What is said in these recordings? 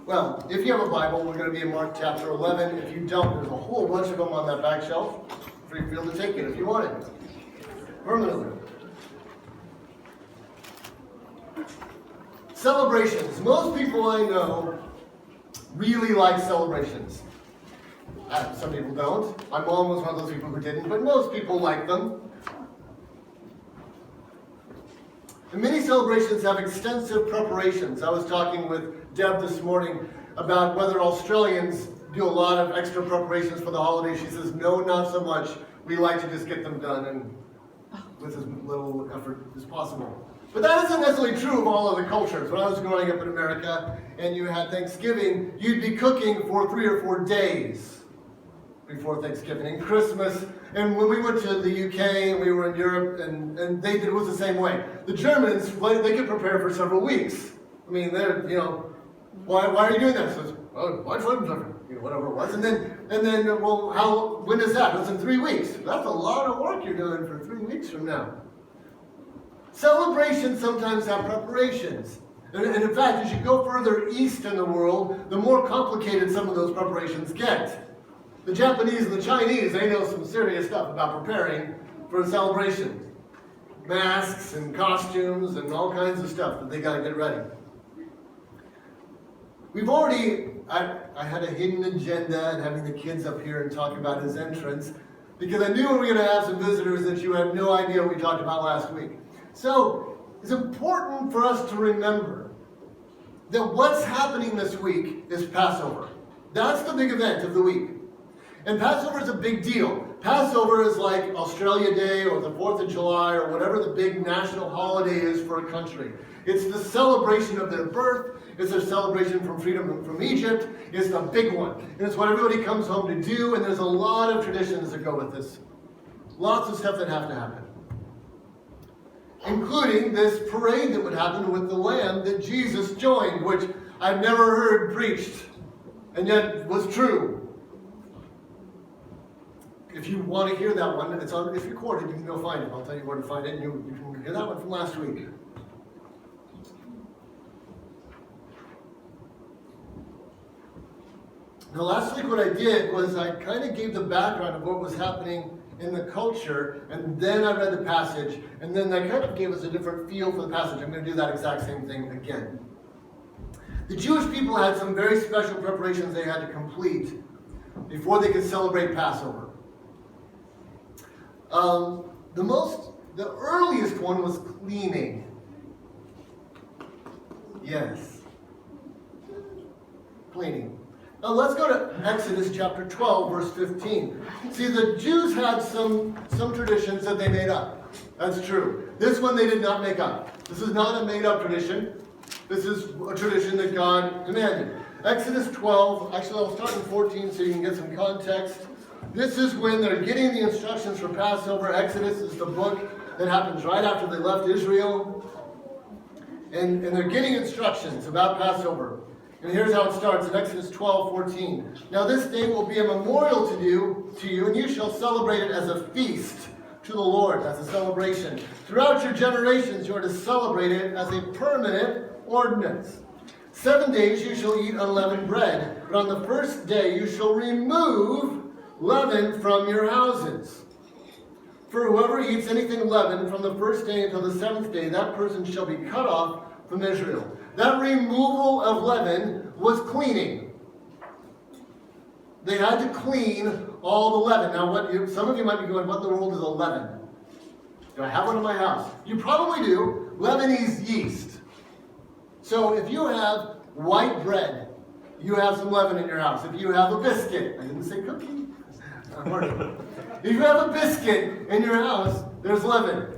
Well, if you have a Bible, we're going to be in Mark chapter 11. If you don't, there's a whole bunch of them on that back shelf. Free field to take it if you want it. Permanently. Celebrations. Most people I know really like celebrations. Some people don't. My mom was one of those people who didn't, but most people like them. And many celebrations have extensive preparations. I was talking with Deb this morning about whether Australians do a lot of extra preparations for the holidays. She says, no, not so much. We like to just get them done and with as little effort as possible. But that isn't necessarily true of all other cultures. When I was growing up in America and you had Thanksgiving, you'd be cooking for 3 or 4 days before Thanksgiving. And Christmas, and when we went to the UK and we were in Europe, and it was the same way. The Germans, they could prepare for several weeks. I mean, they're, why are you doing that? So, whatever it was. And then, well, when is that? It's in 3 weeks. That's a lot of work you're doing for 3 weeks from now. Celebrations sometimes have preparations. And in fact, as you go further east in the world, the more complicated some of those preparations get. The Japanese and the Chinese, they know some serious stuff about preparing for a celebration. Masks and costumes and all kinds of stuff that they got to get ready. We've already, I had a hidden agenda in having the kids up here and talk about his entrance, because I knew we were going to have some visitors that you had no idea what we talked about last week. So it's important for us to remember that what's happening this week is Passover. That's the big event of the week. And Passover is a big deal. Passover is like Australia Day or the 4th of July or whatever the big national holiday is for a country. It's the celebration of their birth. It's their celebration from freedom from Egypt. It's the big one. And it's what everybody comes home to do. And there's a lot of traditions that go with this. Lots of stuff that have to happen. Including this parade that would happen with the lamb that Jesus joined, which I've never heard preached, and yet was true. If you want to hear that one, it's recorded, you can go find it. I'll tell you where to find it, and you can hear that one from last week. Now last week what I did was I kind of gave the background of what was happening in the culture, and then I read the passage, and then that kind of gave us a different feel for the passage. I'm going to do that exact same thing again. The Jewish people had some very special preparations they had to complete before they could celebrate Passover. The earliest one was cleaning. Yes. Cleaning. Now let's go to Exodus chapter 12, verse 15. See, the Jews had some traditions that they made up. That's true. This one they did not make up. This is not a made-up tradition. This is a tradition that God commanded. Exodus 12, actually I'll start in 14 so you can get some context. This is when they're getting the instructions for Passover. Exodus is the book that happens right after they left Israel. And they're getting instructions about Passover. And here's how it starts in Exodus 12:14. Now this day will be a memorial to you, and you shall celebrate it as a feast to the Lord, as a celebration. Throughout your generations, you are to celebrate it as a permanent ordinance. 7 days you shall eat unleavened bread, but on the first day you shall remove leaven from your houses. For whoever eats anything leavened from the first day until the 7th day, that person shall be cut off from Israel. That removal of leaven was cleaning. They had to clean all the leaven. Now, some of you might be going, what in the world is a leaven? Do I have one in my house? You probably do. Leaven is yeast. So if you have white bread, you have some leaven in your house. If you have a biscuit, I didn't say cookie. If you have a biscuit in your house, there's leaven.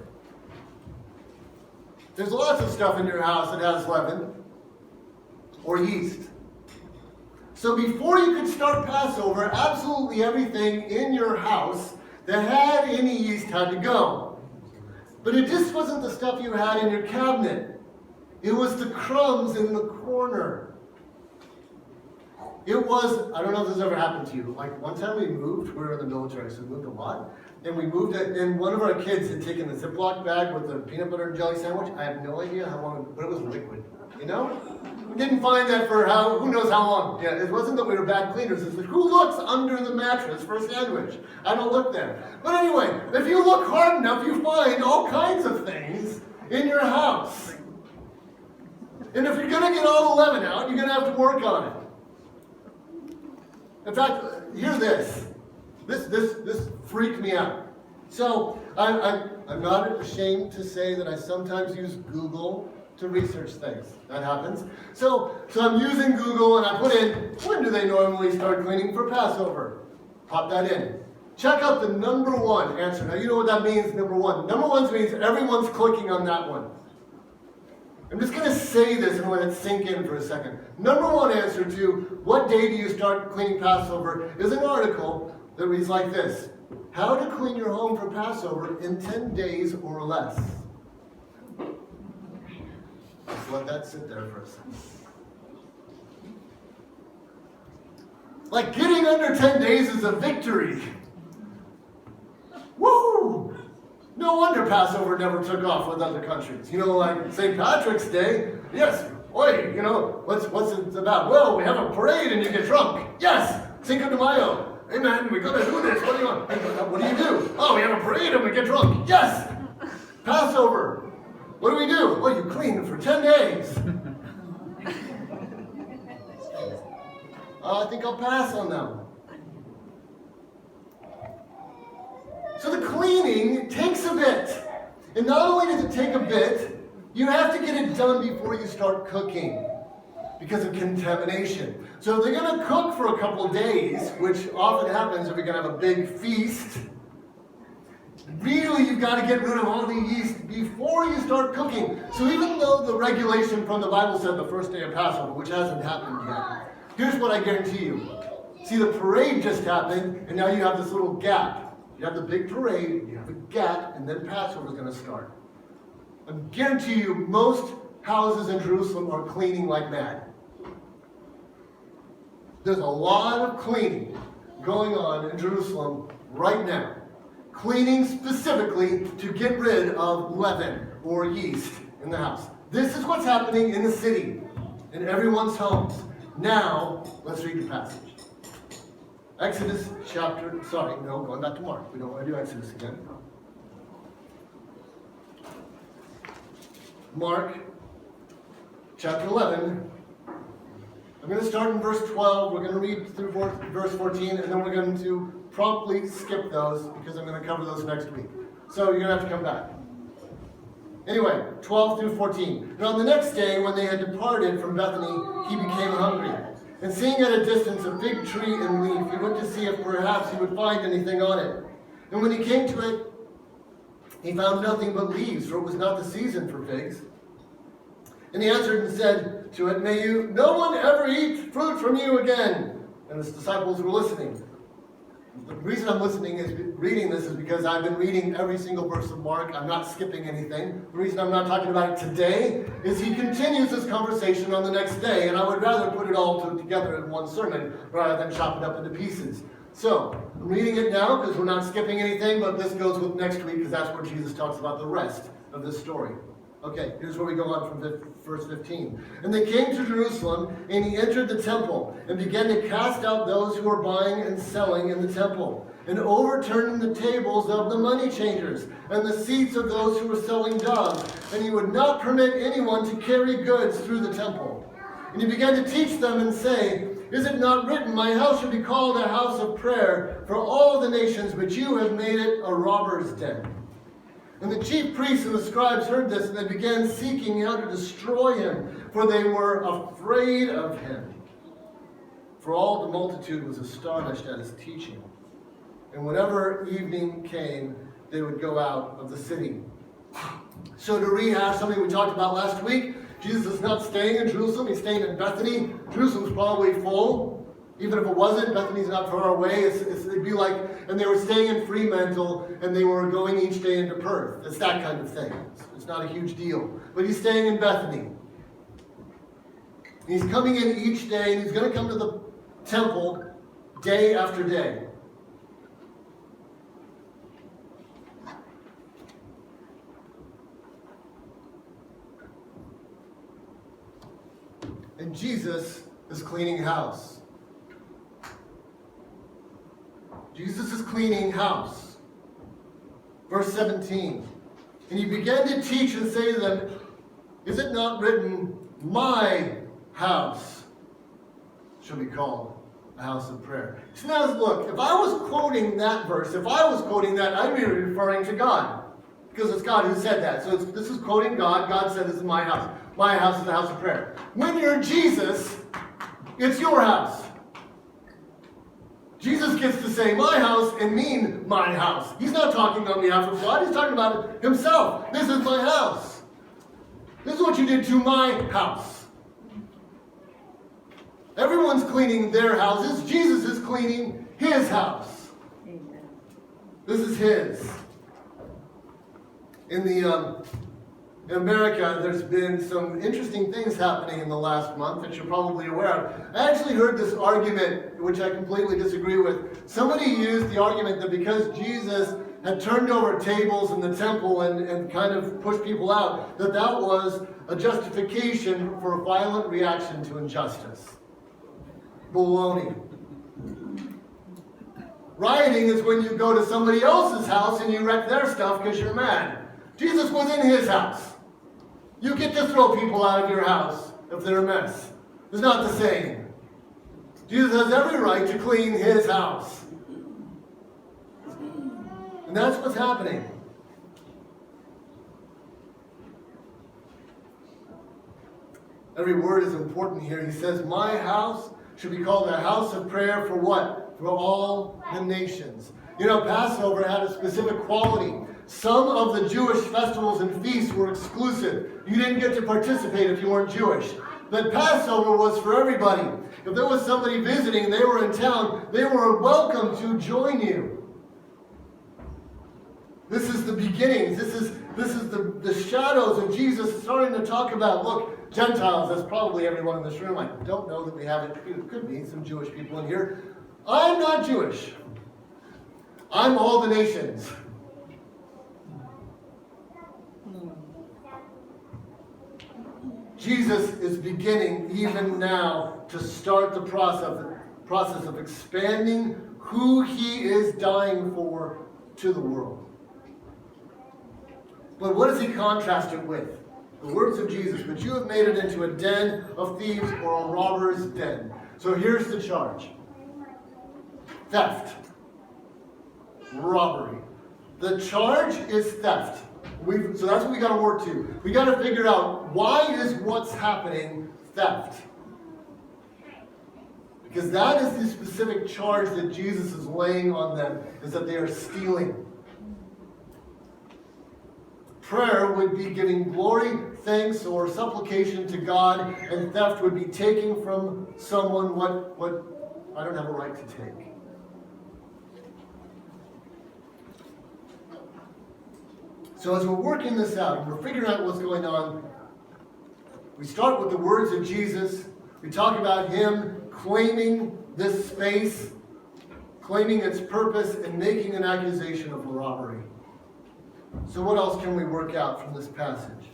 There's lots of stuff in your house that has leaven or yeast. So before you could start Passover, absolutely everything in your house that had any yeast had to go. But it just wasn't the stuff you had in your cabinet. It was the crumbs in the corner. It was, I don't know if this ever happened to you, like one time we moved, we were in the military, so we moved a lot. and we moved it, and one of our kids had taken a Ziploc bag with a peanut butter and jelly sandwich. I have no idea how long, but it was liquid, you know? We didn't find that for who knows how long. Yeah, it wasn't that we were bad cleaners, it's that who looks under the mattress for a sandwich? I don't look there. But anyway, if you look hard enough, you find all kinds of things in your house. And if you're gonna get all the leaven out, you're gonna have to work on it. In fact, hear this. This freaked me out. So I'm not ashamed to say that I sometimes use Google to research things. That happens. So I'm using Google and I put in, when do they normally start cleaning for Passover? Pop that in. Check out the number one answer. Now you know what that means, number one. Number one means everyone's clicking on that one. I'm just going to say this and let it sink in for a second. Number one answer to what day do you start cleaning Passover is an article that reads like this. How to clean your home for Passover in 10 days or less. Just let that sit there for a second. Like getting under 10 days is a victory. Woo! No wonder Passover never took off with other countries. You know, like St. Patrick's Day, yes, oi, you know, what's it about? Well, we have a parade and you get drunk. Yes, Cinco de Mayo. Hey man, we gotta do this. What do you want? What do you do? Oh, we have a parade and we get drunk. Yes! Passover. What do we do? Well, you clean for 10 days. I think I'll pass on that one. So the cleaning takes a bit. And not only does it take a bit, you have to get it done before you start cooking because of contamination. So if they're going to cook for a couple of days, which often happens if you're going to have a big feast, really you've got to get rid of all the yeast before you start cooking. So even though the regulation from the Bible said the first day of Passover, which hasn't happened yet, here's what I guarantee you. See, the parade just happened, and now you have this little gap. You have the big parade, you have a gap, and then Passover is going to start. I guarantee you, most houses in Jerusalem are cleaning like mad. There's a lot of cleaning going on in Jerusalem right now. Cleaning specifically to get rid of leaven or yeast in the house. This is what's happening in the city, in everyone's homes. Now, let's read the passage. Exodus going back to Mark. We don't want to do Exodus again. Mark, chapter 11. I'm going to start in verse 12. We're going to read through verse 14, and then we're going to promptly skip those because I'm going to cover those next week. So you're going to have to come back. Anyway, 12 through 14. And on the next day, when they had departed from Bethany, he became hungry. And seeing at a distance a fig tree in leaf, he went to see if perhaps he would find anything on it. And when he came to it, he found nothing but leaves, for it was not the season for figs. And he answered and said to it, May no one ever eat fruit from you again. And his disciples were listening. The reason I'm reading this is because I've been reading every single verse of Mark. I'm not skipping anything. The reason I'm not talking about it today is he continues this conversation on the next day, and I would rather put it all together in one sermon rather than chop it up into pieces. So, I'm reading it now because we're not skipping anything, but this goes with next week because that's where Jesus talks about the rest of this story. Okay, here's where we go on from verse 15. And they came to Jerusalem, and he entered the temple, and began to cast out those who were buying and selling in the temple, and overturning the tables of the money changers, and the seats of those who were selling doves. And he would not permit anyone to carry goods through the temple. And he began to teach them and say, Is it not written, My house shall be called a house of prayer for all the nations, but you have made it a robber's den? And the chief priests and the scribes heard this, and they began seeking how to destroy him, for they were afraid of him. For all the multitude was astonished at his teaching. And whenever evening came, they would go out of the city. So to rehash something we talked about last week, Jesus is not staying in Jerusalem, he's staying in Bethany. Jerusalem's probably full. Even if it wasn't, Bethany's not far away. It'd be like, and they were staying in Fremantle, and they were going each day into Perth. It's that kind of thing. It's not a huge deal. But he's staying in Bethany. He's coming in each day, and he's going to come to the temple day after day. and Jesus is cleaning house. Jesus is cleaning house. Verse 17. And he began to teach and say to them, is it not written, my house shall be called a house of prayer? So now look, if I was quoting that verse, I'd be referring to God. Because it's God who said that. So this is quoting God. God said, this is my house. My house is a house of prayer. When you're Jesus, it's your house. Jesus gets to say my house and mean my house. He's not talking on behalf of God. He's talking about himself. This is my house. This is what you did to my house. Everyone's cleaning their houses. Jesus is cleaning his house. Amen. This is his. In America, there's been some interesting things happening in the last month that you're probably aware of. I actually heard this argument, which I completely disagree with. Somebody used the argument that because Jesus had turned over tables in the temple and kind of pushed people out, that was a justification for a violent reaction to injustice. Baloney. Rioting is when you go to somebody else's house and you wreck their stuff because you're mad. Jesus was in his house. You get to throw people out of your house if they're a mess. It's not the same. Jesus has every right to clean his house. And that's what's happening. Every word is important here. He says, my house should be called a house of prayer for what? For all the nations. You know, Passover had a specific quality. Some of the Jewish festivals and feasts were exclusive. You didn't get to participate if you weren't Jewish. But Passover was for everybody. If there was somebody visiting, they were in town, they were welcome to join you. This is the beginnings. This is the shadows of Jesus starting to talk about, look, Gentiles, that's probably everyone in this room. I don't know that we have it. It could be some Jewish people in here. I'm not Jewish. I'm all the nations. Jesus is beginning even now to start the process of expanding who he is dying for to the world. But what does he contrast it with? The words of Jesus, but you have made it into a den of thieves or a robber's den. So here's the charge. Theft. Robbery. The charge is theft. So that's what we got to work to. We got to figure out, why is what's happening theft? Because that is the specific charge that Jesus is laying on them, is that they are stealing. Prayer would be giving glory, thanks, or supplication to God, and theft would be taking from someone what I don't have a right to take. So as we're working this out, and we're figuring out what's going on, we start with the words of Jesus. We talk about him claiming this space, claiming its purpose, and making an accusation of robbery. So what else can we work out from this passage?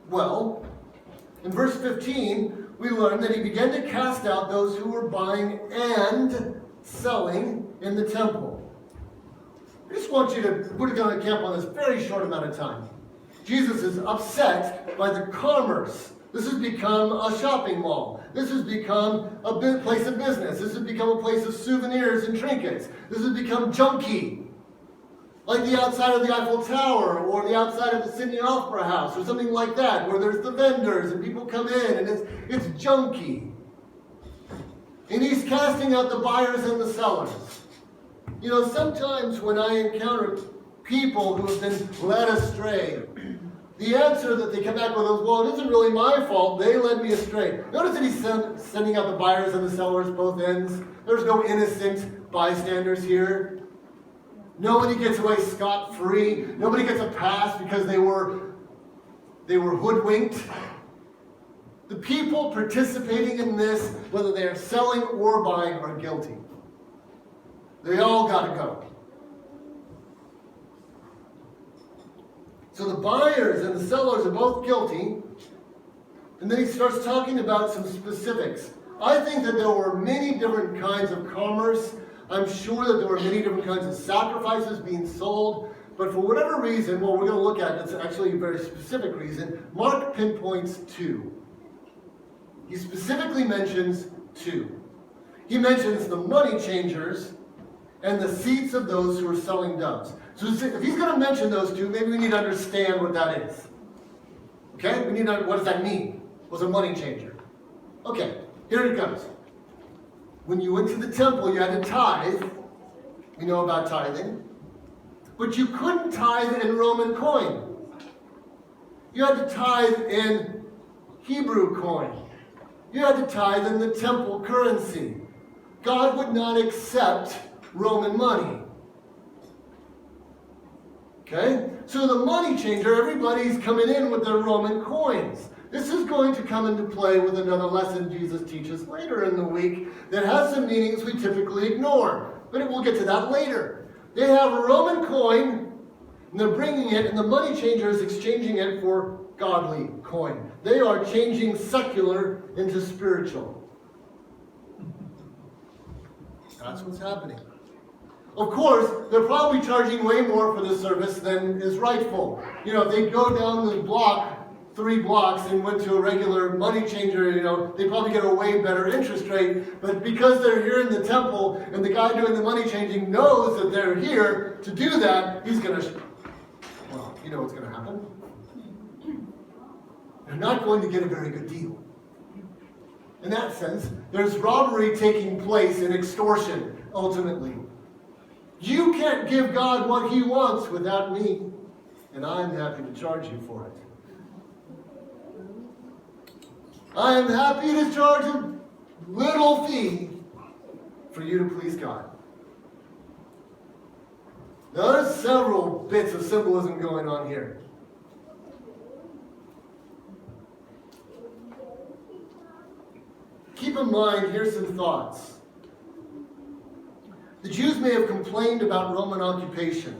Well, in verse 15, we learn that he began to cast out those who were buying and selling in the temple. I just want you to put it down at camp on this very short amount of time. Jesus is upset by the commerce. This has become a shopping mall. This has become a place of business. This has become a place of souvenirs and trinkets. This has become junky. Like the outside of the Eiffel Tower, or the outside of the Sydney Opera House, or something like that, where there's the vendors and people come in and it's junky. And he's casting out the buyers and the sellers. You know, sometimes when I encounter people who have been led astray, the answer that they come back with is, well, it isn't really my fault, they led me astray. Notice that he's sending out the buyers and the sellers both ends. There's no innocent bystanders here. Nobody gets away scot-free. Nobody gets a pass because they were hoodwinked. The people participating in this, whether they are selling or buying, are guilty. They all got to go. So the buyers and the sellers are both guilty. And then he starts talking about some specifics. I think that there were many different kinds of commerce. I'm sure that there were many different kinds of sacrifices being sold. But for whatever reason, what we're going to look at, it's actually a very specific reason, Mark pinpoints two. He specifically mentions two. He mentions the money changers and the seats of those who are selling doves. So if he's going to mention those two, maybe we need to understand what that is. Okay? We need to, what does that mean? What's a money changer? Okay, here it comes. When you went to the temple, you had to tithe. You know about tithing. But you couldn't tithe in Roman coin. You had to tithe in Hebrew coin. You had to tithe in the temple currency. God would not accept Roman money. Okay? So the money changer, everybody's coming in with their Roman coins. This is going to come into play with another lesson Jesus teaches later in the week that has some meanings we typically ignore. But we'll get to that later. They have a Roman coin, and they're bringing it, and the money changer is exchanging it for godly coin. They are changing secular into spiritual. That's what's happening. Of course, they're probably charging way more for this service than is rightful. You know, if they go down the block, 3 blocks, and went to a regular money changer, you know, they probably get a way better interest rate. But because they're here in the temple, and the guy doing the money changing knows that they're here to do that, he's going to, well, you know what's going to happen. They're not going to get a very good deal. In that sense, there's robbery taking place and extortion, ultimately. You can't give God what He wants without me, and I'm happy to charge you for it. I am happy to charge a little fee for you to please God. Now, there's several bits of symbolism going on here. Keep in mind, here's some thoughts. The Jews may have complained about Roman occupation,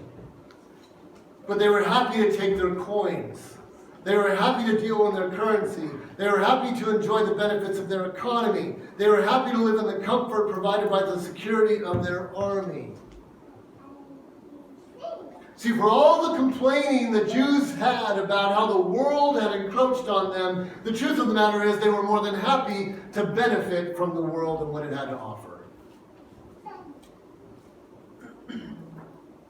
but they were happy to take their coins. They were happy to deal in their currency. They were happy to enjoy the benefits of their economy. They were happy to live in the comfort provided by the security of their army. See, for all the complaining the Jews had about how the world had encroached on them, the truth of the matter is they were more than happy to benefit from the world and what it had to offer.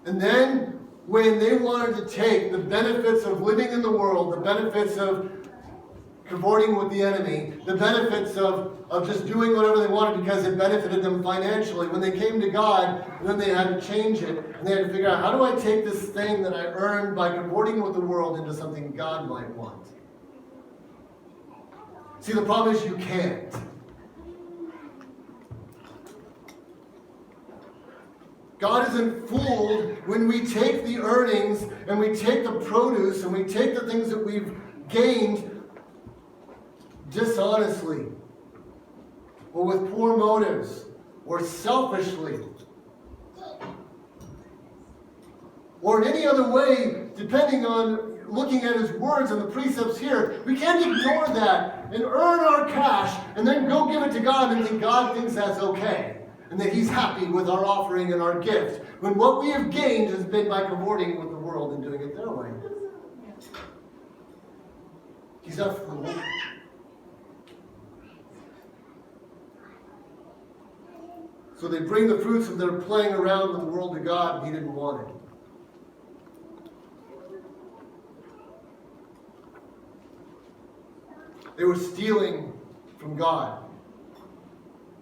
And then, when they wanted to take the benefits of living in the world, the benefits of cavorting with the enemy, the benefits of just doing whatever they wanted because it benefited them financially, when they came to God, then they had to change it, and they had to figure out, how do I take this thing that I earned by cavorting with the world into something God might want? See, the problem is you can't. God isn't fooled when we take the earnings and we take the produce and we take the things that we've gained dishonestly or with poor motives or selfishly or in any other way, depending on looking at His words and the precepts here. We can't ignore that and earn our cash and then go give it to God and think God thinks that's okay. And that He's happy with our offering and our gift, when what we have gained has been by cavorting with the world and doing it their way. He's not fooled. So they bring the fruits of their playing around with the world to God, and He didn't want it. They were stealing from God.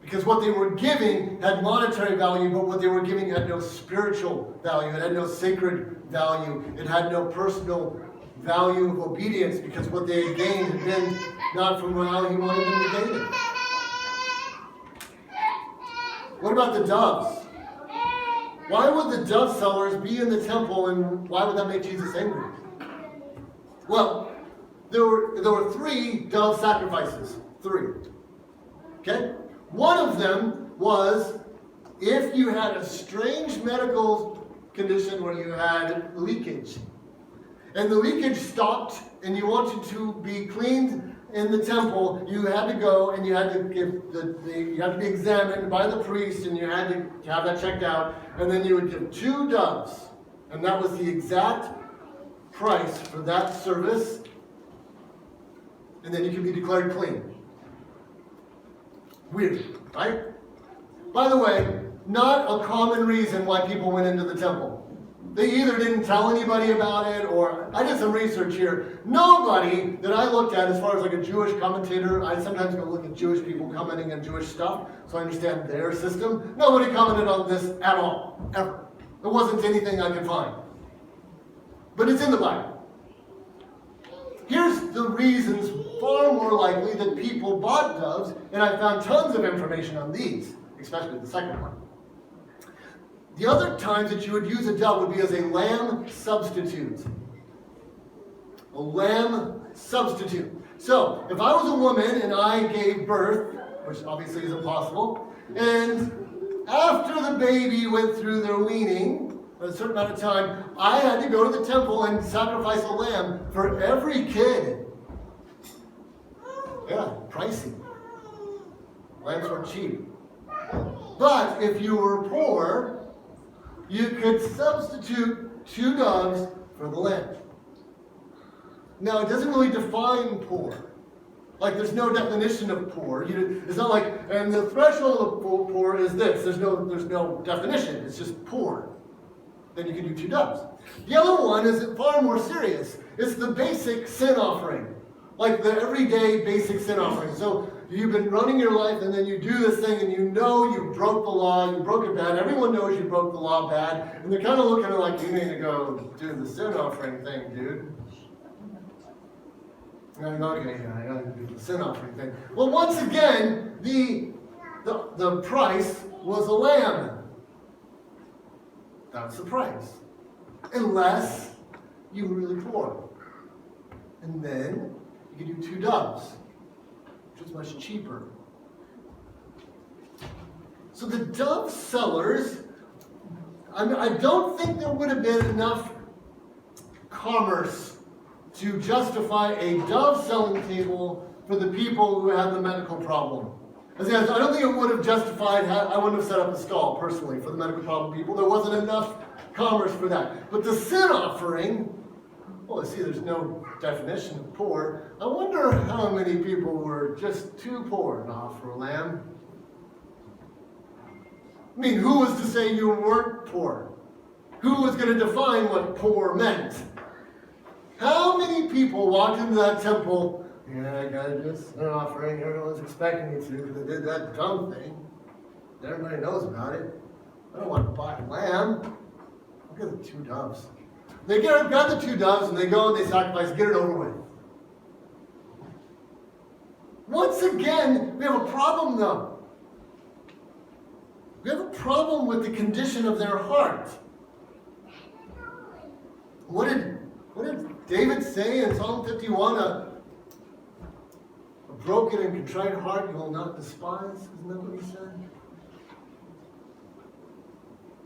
Because what they were giving had monetary value, but what they were giving had no spiritual value. It had no sacred value. It had no personal value of obedience, because what they had gained had been not from how He wanted them to gain it. What about the doves? Why would the dove sellers be in the temple, and why would that make Jesus angry? Well, there were 3 dove sacrifices. 3. Okay? One of them was if you had a strange medical condition where you had leakage, and the leakage stopped, and you wanted to be cleaned in the temple, you had to go and you had to give you had to be examined by the priest, and you had to have that checked out, and then you would give 2 doves, and that was the exact price for that service, and then you could be declared clean. Weird, right? By the way, not a common reason why people went into the temple. They either didn't tell anybody about it, or I did some research here. Nobody that I looked at, as far as like a Jewish commentator, I sometimes go look at Jewish people commenting on Jewish stuff, so I understand their system. Nobody commented on this at all, ever. There wasn't anything I could find. But it's in the Bible. Here's the reasons far more likely that people bought doves, and I found tons of information on these, especially the second one. The other times that you would use a dove would be as a lamb substitute. A lamb substitute. So, if I was a woman and I gave birth, which obviously isn't possible, and after the baby went through their weaning, a certain amount of time, I had to go to the temple and sacrifice a lamb for every kid. Yeah, pricey. Lambs were cheap. But if you were poor, you could substitute 2 doves for the lamb. Now, it doesn't really define poor. Like, there's no definition of poor. It's not like, and the threshold of poor is this. There's no definition. It's just poor. Then you can do 2 doves. The other one is far more serious. It's the basic sin offering. Like the everyday basic sin offering. So you've been running your life, and then you do this thing, and you know you broke the law, you broke it bad. Everyone knows you broke the law bad, and they're kind of looking at it like, you need to go do the sin offering thing, dude. And I'm okay, yeah, I gotta do the sin offering thing. Well, once again, the price was a lamb. That's the price. Unless you were really poor. And then you could do 2 doves, which is much cheaper. So the dove sellers, I don't think there would have been enough commerce to justify a dove selling table for the people who had the medical problem. I don't think it would have justified, I wouldn't have set up a stall personally for the medical problem people. There wasn't enough commerce for that. But the sin offering, well, see, there's no definition of poor. I wonder how many people were just too poor to offer a lamb. I mean, who was to say you weren't poor? Who was going to define what poor meant? How many people walked into that temple, I got to do an offering, everyone's expecting me to, because I did that dumb thing. Everybody knows about it. I don't want to buy a lamb. I'll get the 2 doves. They grab the 2 doves, and they go and they sacrifice, get it over with. Once again, we have a problem though. We have a problem with the condition of their heart. What did David say in Psalm 51? A broken and contrite heart you will not despise. Isn't that what he said?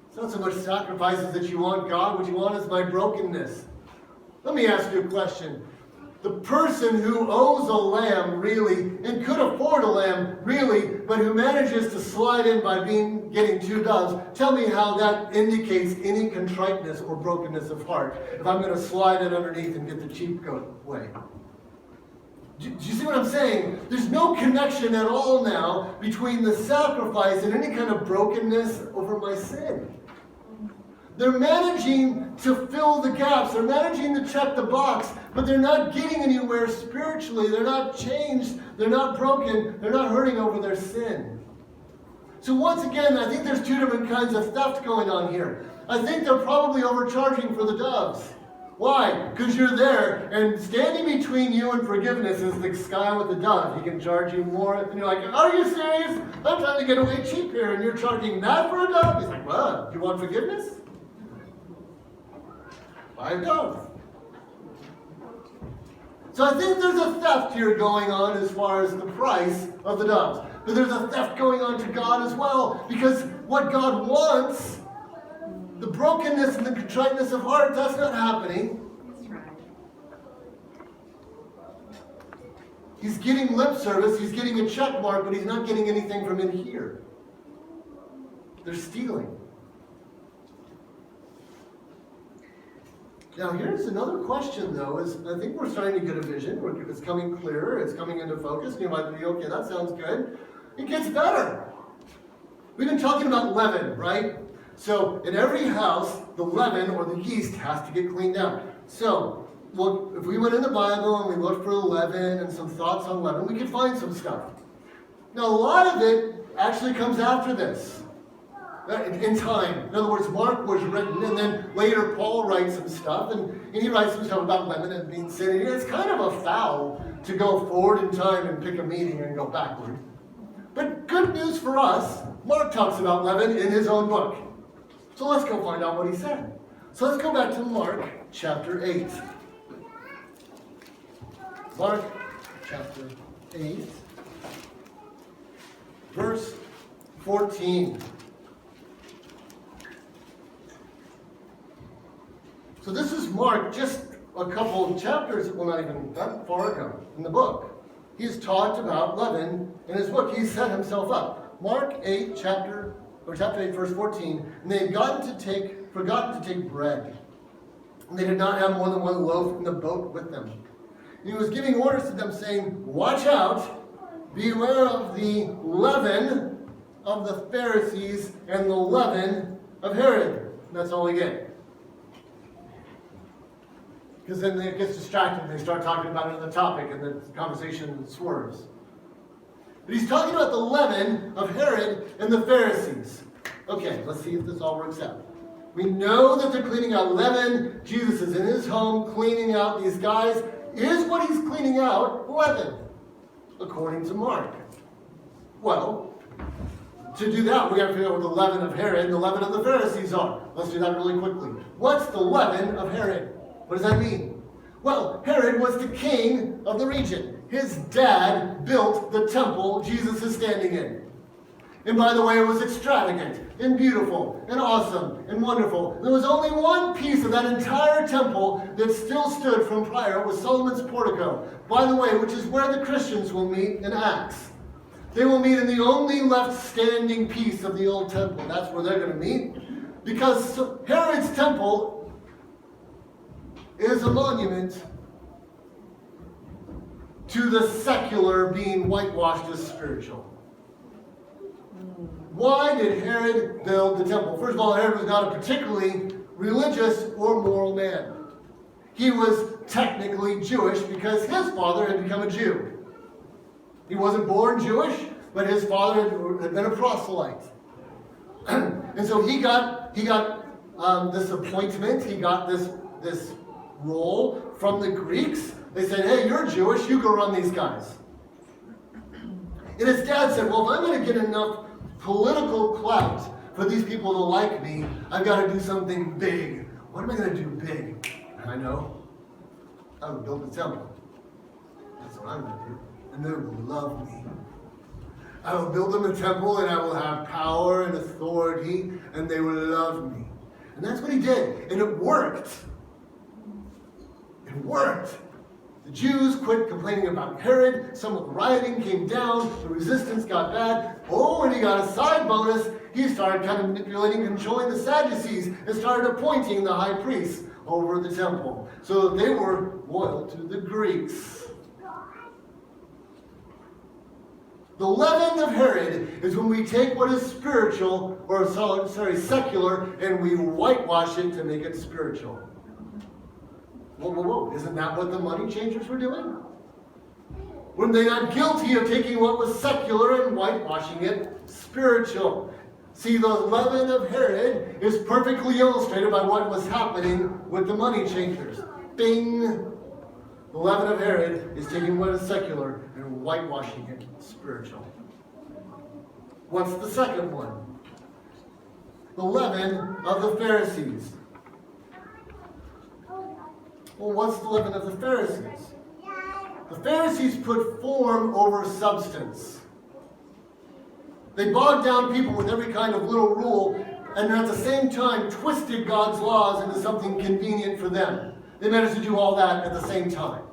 It's not so much sacrifices that you want, God. What you want is my brokenness. Let me ask you a question. The person who owes a lamb, really, and could afford a lamb, really, but who manages to slide in by getting 2 doves, tell me how that indicates any contriteness or brokenness of heart, if I'm going to slide it underneath and get the cheap goat way. Do you see what I'm saying? There's no connection at all now between the sacrifice and any kind of brokenness over my sin. They're managing to fill the gaps. They're managing to check the box, but they're not getting anywhere spiritually. They're not changed. They're not broken. They're not hurting over their sin. So once again, I think there's 2 different kinds of theft going on here. I think they're probably overcharging for the doves. Why? Because you're there, and standing between you and forgiveness is the guy with the dove. He can charge you more. And you're like, are you serious? I'm trying to get away cheap here, and you're charging that for a dove? He's like, well, do you want forgiveness? Buy a dove. So I think there's a theft here going on as far as the price of the doves. But there's a theft going on to God as well, because what God wants, the brokenness and the contriteness of heart, that's not happening. He's getting lip service, he's getting a check mark, but he's not getting anything from in here. They're stealing. Now here's another question though, is I think we're starting to get a vision. It's coming clearer, it's coming into focus, and you might be, okay, that sounds good. It gets better. We've been talking about leaven, right? So in every house, the leaven or the yeast has to get cleaned out. So, well, if we went in the Bible and we looked for leaven and some thoughts on leaven, we could find some stuff. Now, a lot of it actually comes after this, in time. In other words, Mark was written, and then later Paul writes some stuff, and he writes some stuff about leaven and being sin. It's kind of a foul to go forward in time and pick a meeting and go backward. But good news for us, Mark talks about leaven in his own book. So let's go find out what he said. So let's go back to Mark chapter 8. Mark chapter 8, verse 14. So this is Mark just a couple of chapters, well, not even that far ago in the book. He's talked about leaven in his book. He set himself up. Mark 8, chapter 8, verse 14. And they had forgotten to take bread. And they did not have more than one loaf in the boat with them. And he was giving orders to them, saying, watch out, beware of the leaven of the Pharisees and the leaven of Herod. And that's all we get. Because then it gets distracted and they start talking about another topic and the conversation swerves. But he's talking about the leaven of Herod and the Pharisees. Okay, let's see if this all works out. We know that they're cleaning out leaven. Jesus is in his home cleaning out these guys. Is what he's cleaning out leaven? According to Mark. Well, to do that, we have to figure out what the leaven of Herod and the leaven of the Pharisees are. Let's do that really quickly. What's the leaven of Herod? What does that mean? Well, Herod was the king of the region. His dad built the temple Jesus is standing in. And by the way, it was extravagant and beautiful and awesome and wonderful. There was only one piece of that entire temple that still stood from prior. It was Solomon's portico. By the way, which is where the Christians will meet in Acts. They will meet in the only left standing piece of the old temple. That's where they're going to meet. Because Herod's temple is a monument to the secular being whitewashed as spiritual. Why did Herod build the temple? First of all, Herod was not a particularly religious or moral man. He was technically Jewish because his father had become a Jew. He wasn't born Jewish, but his father had been a proselyte. And so he got this appointment, he got this role from the Greeks. They said, hey, you're Jewish, you go run these guys. And his dad said, well, if I'm going to get enough political clout for these people to like me, I've got to do something big. What am I going to do big? I know. I will build a temple. That's what I'm going to do. And they will love me. I will build them a temple and I will have power and authority and they will love me. And that's what he did. And it worked. It worked. The Jews quit complaining about Herod. Some of the rioting came down. The resistance got bad. Oh, and he got a side bonus. He started kind of manipulating and controlling the Sadducees and started appointing the high priests over the temple. So they were loyal to the Greeks. The leaven of Herod is when we take what is spiritual, or secular, and we whitewash it to make it spiritual. Whoa. Isn't that what the money changers were doing? Were they not guilty of taking what was secular and whitewashing it spiritual? See, the leaven of Herod is perfectly illustrated by what was happening with the money changers. Bing! The leaven of Herod is taking what is secular and whitewashing it spiritual. What's the second one? The leaven of the Pharisees. Well, what's the leaven of the Pharisees? The Pharisees put form over substance. They bogged down people with every kind of little rule and at the same time twisted God's laws into something convenient for them. They managed to do all that at the same time.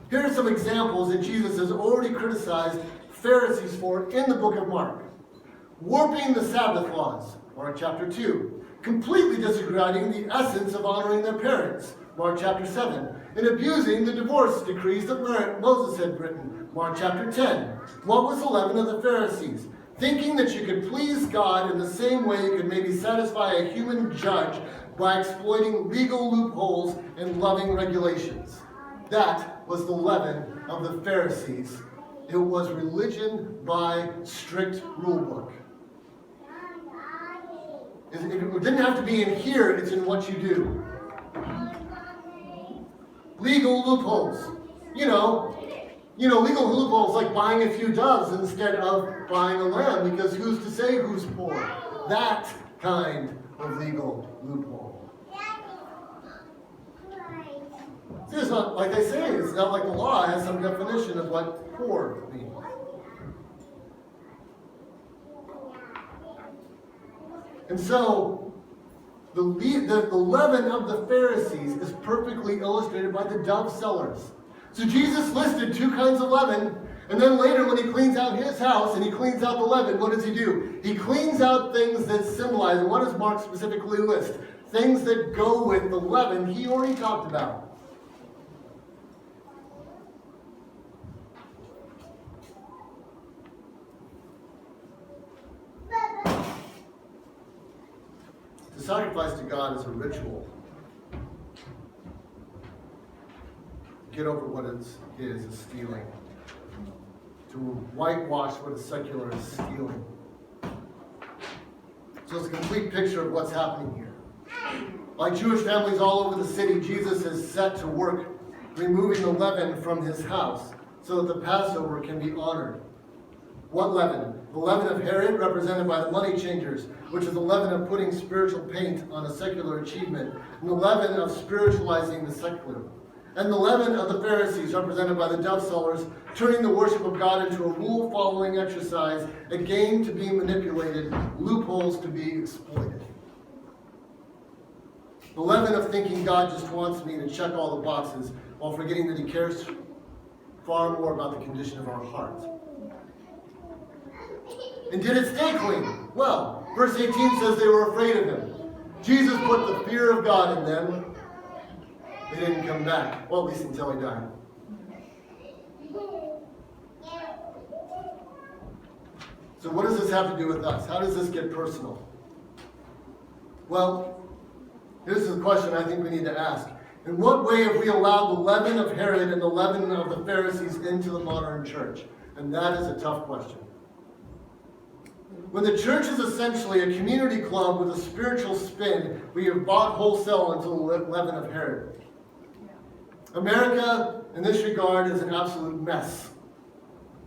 Here are some examples that Jesus has already criticized Pharisees for in the book of Mark. Warping the Sabbath laws, Mark chapter 2. Completely disregarding the essence of honoring their parents, Mark chapter 7. And abusing the divorce decrees that Moses had written, Mark chapter 10. What was the leaven of the Pharisees? Thinking that you could please God in the same way you could maybe satisfy a human judge by exploiting legal loopholes and loving regulations. That was the leaven of the Pharisees. It was religion by strict rule book. It didn't have to be in here, it's in what you do. Legal loopholes. Legal loopholes like buying a few doves instead of buying a lamb, because who's to say who's poor? That kind of legal loophole. See, it's not like they say, it's not like the law has some definition of what poor means. And so, the leaven of the Pharisees is perfectly illustrated by the dove sellers. So Jesus listed two kinds of leaven, and then later when he cleans out his house and he cleans out the leaven, what does he do? He cleans out things that symbolize, and what does Mark specifically list? Things that go with the leaven he already talked about. To sacrifice to God is a ritual. Get over what it is stealing. To whitewash what is secular is stealing. So it's a complete picture of what's happening here. Like Jewish families all over the city, Jesus is set to work removing the leaven from his house so that the Passover can be honored. What leaven? The leaven of Herod, represented by the money changers, which is the leaven of putting spiritual paint on a secular achievement, and the leaven of spiritualizing the secular. And the leaven of the Pharisees, represented by the dove sellers, turning the worship of God into a rule-following exercise, a game to be manipulated, loopholes to be exploited. The leaven of thinking God just wants me to check all the boxes while forgetting that he cares far more about the condition of our hearts. And did it stay clean? Well, verse 18 says they were afraid of him. Jesus put the fear of God in them. They didn't come back. Well, at least until he died. So what does this have to do with us? How does this get personal? Well, here's the question I think we need to ask. In what way have we allowed the leaven of Herod and the leaven of the Pharisees into the modern church? And that is a tough question. When the church is essentially a community club with a spiritual spin, we have bought wholesale into the leaven of Herod. America, in this regard, is an absolute mess.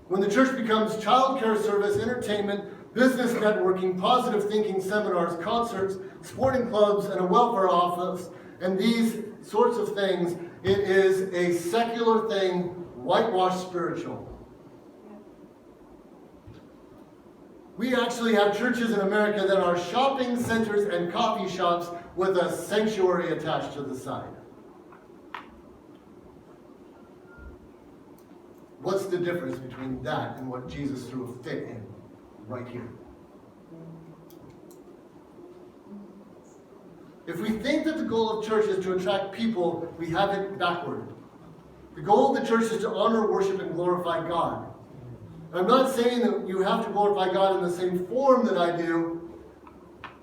When the church becomes child care service, entertainment, business networking, positive thinking seminars, concerts, sporting clubs, and a welfare office, and these sorts of things, it is a secular thing, whitewashed spiritual. We actually have churches in America that are shopping centers and coffee shops with a sanctuary attached to the side. What's the difference between that and what Jesus threw a fit in right here? If we think that the goal of church is to attract people, we have it backward. The goal of the church is to honor, worship, and glorify God. I'm not saying that you have to glorify God in the same form that I do.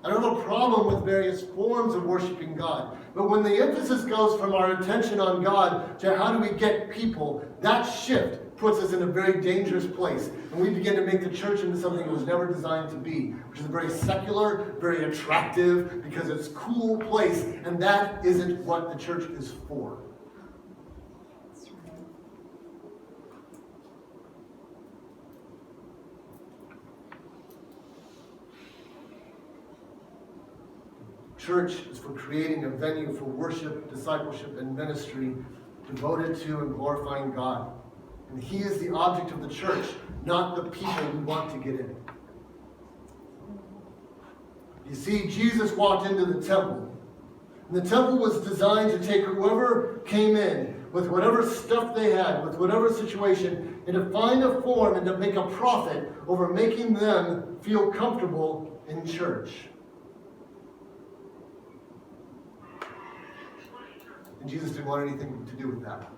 I don't have a problem with various forms of worshiping God. But when the emphasis goes from our attention on God to how do we get people, that shift puts us in a very dangerous place. And we begin to make the church into something it was never designed to be, which is a very secular, very attractive, because it's a cool place. And that isn't what the church is for. Church is for creating a venue for worship, discipleship, and ministry devoted to and glorifying God. And he is the object of the church, not the people who want to get in. You see, Jesus walked into the temple. And the temple was designed to take whoever came in, with whatever stuff they had, with whatever situation, and to find a form and to make a profit over making them feel comfortable in church. And Jesus didn't want anything to do with that.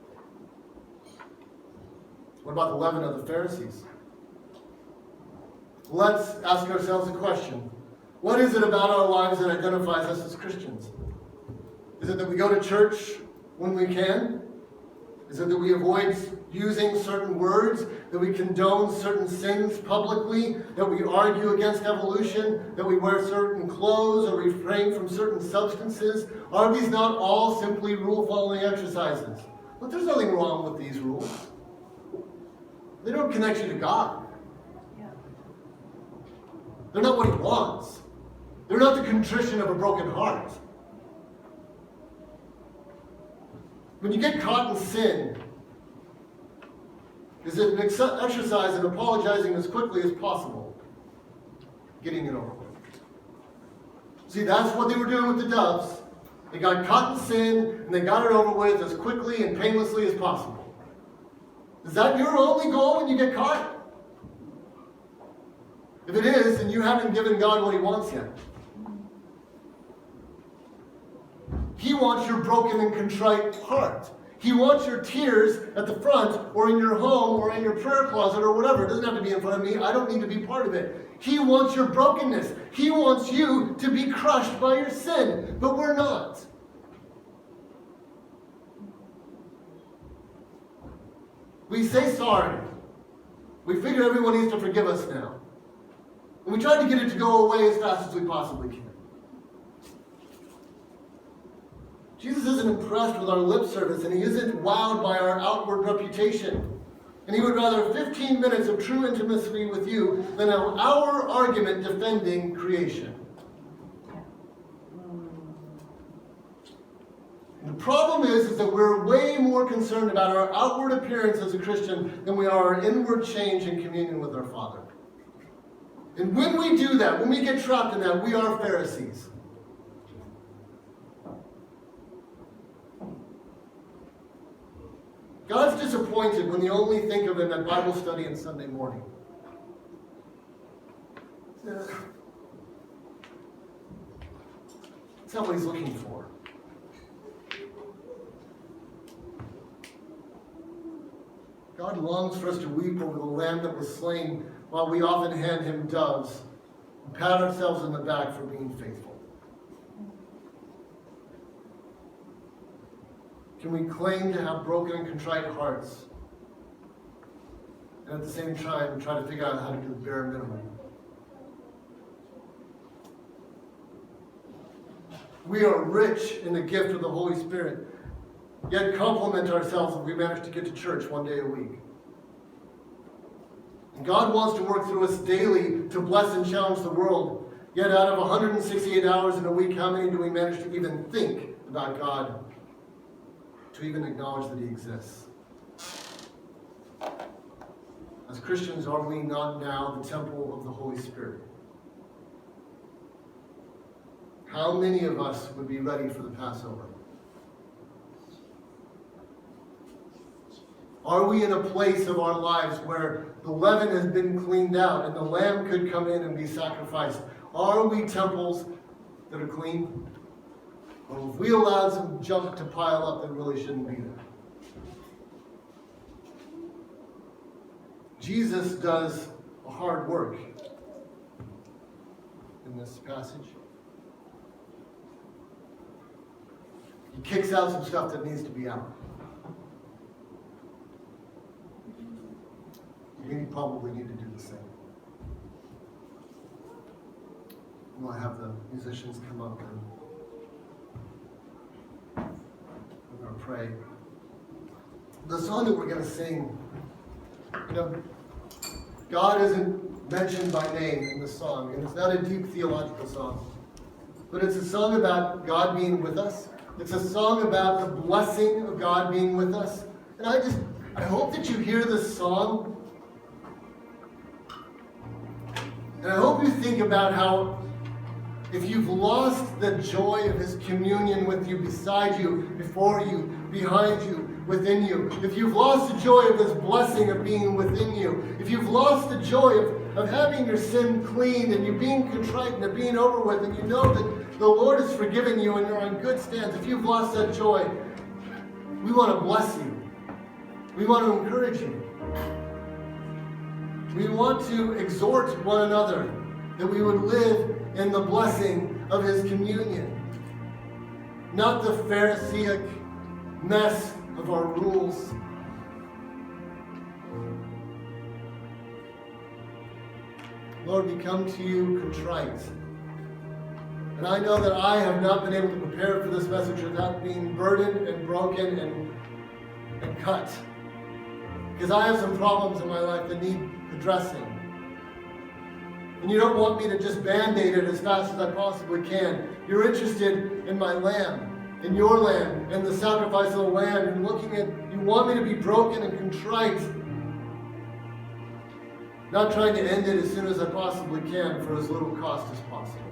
What about the leaven of the Pharisees? Let's ask ourselves a question. What is it about our lives that identifies us as Christians? Is it that we go to church when we can? Is it that we avoid using certain words? That we condone certain sins publicly? That we argue against evolution? That we wear certain clothes or refrain from certain substances? Are these not all simply rule-following exercises? But there's nothing wrong with these rules. They don't connect you to God. They're not what He wants. They're not the contrition of a broken heart. When you get caught in sin, is it an exercise in apologizing as quickly as possible, getting it over with? See, that's what they were doing with the doves. They got caught in sin, and they got it over with as quickly and painlessly as possible. Is that your only goal when you get caught? If it is, then you haven't given God what He wants yet. He wants your broken and contrite heart. He wants your tears at the front, or in your home, or in your prayer closet, or whatever. It doesn't have to be in front of me. I don't need to be part of it. He wants your brokenness. He wants you to be crushed by your sin. But we're not. We say sorry. We figure everyone needs to forgive us now. And we try to get it to go away as fast as we possibly can. Jesus isn't impressed with our lip service, and He isn't wowed by our outward reputation. And He would rather 15 minutes of true intimacy with you than an hour argument defending creation. And the problem is that we're way more concerned about our outward appearance as a Christian than we are our inward change in communion with our Father. And when we do that, when we get trapped in that, we are Pharisees. God's disappointed when you only think of Him at Bible study and Sunday morning. That's not what He's looking for. God longs for us to weep over the lamb that was slain, while we often hand Him doves and pat ourselves on the back for being faithful. Can we claim to have broken and contrite hearts, and at the same time try to figure out how to do the bare minimum? We are rich in the gift of the Holy Spirit, yet compliment ourselves if we manage to get to church one day a week. And God wants to work through us daily to bless and challenge the world, yet out of 168 hours in a week, how many do we manage to even think about God, to even acknowledge that He exists? As Christians, are we not now the temple of the Holy Spirit? How many of us would be ready for the Passover? Are we in a place of our lives where the leaven has been cleaned out and the lamb could come in and be sacrificed? Are we temples that are clean? Or have we allowed some junk to pile up that really shouldn't be there? Jesus does a hard work in this passage. He kicks out some stuff that needs to be out. We probably need to do the same. We'll have the musicians come up and we're going to pray. The song that we're going to sing, God isn't mentioned by name in the song, and it's not a deep theological song, but it's a song about God being with us. It's a song about the blessing of God being with us. And I hope that you hear this song, and I hope you think about how if you've lost the joy of His communion with you, beside you, before you, behind you, within you, if you've lost the joy of this blessing of being within you, if you've lost the joy of having your sin cleaned and you being contrite and it being over with, and you know that the Lord has forgiven you and you're on good stands, if you've lost that joy, we want to bless you. We want to encourage you. We want to exhort one another that we would live in the blessing of His communion. Not the Pharisaic mess of our rules. Lord, we come to you contrite. And I know that I have not been able to prepare for this message without being burdened and broken and cut. Because I have some problems in my life that need addressing. And you don't want me to just band-aid it as fast as I possibly can. You're interested in my lamb, in your lamb, in the sacrifice of the lamb, and you want me to be broken and contrite. Not trying to end it as soon as I possibly can for as little cost as possible.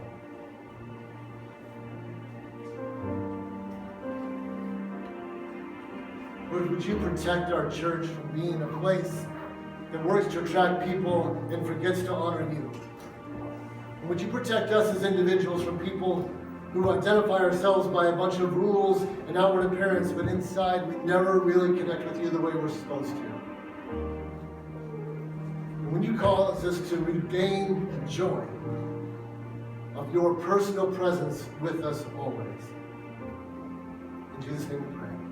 Lord, would you protect our church from being a place that works to attract people and forgets to honor you? And would you protect us as individuals from people who identify ourselves by a bunch of rules and outward appearance, but inside we never really connect with you the way we're supposed to? And when you call us to regain the joy of your personal presence with us always. In Jesus' name we pray.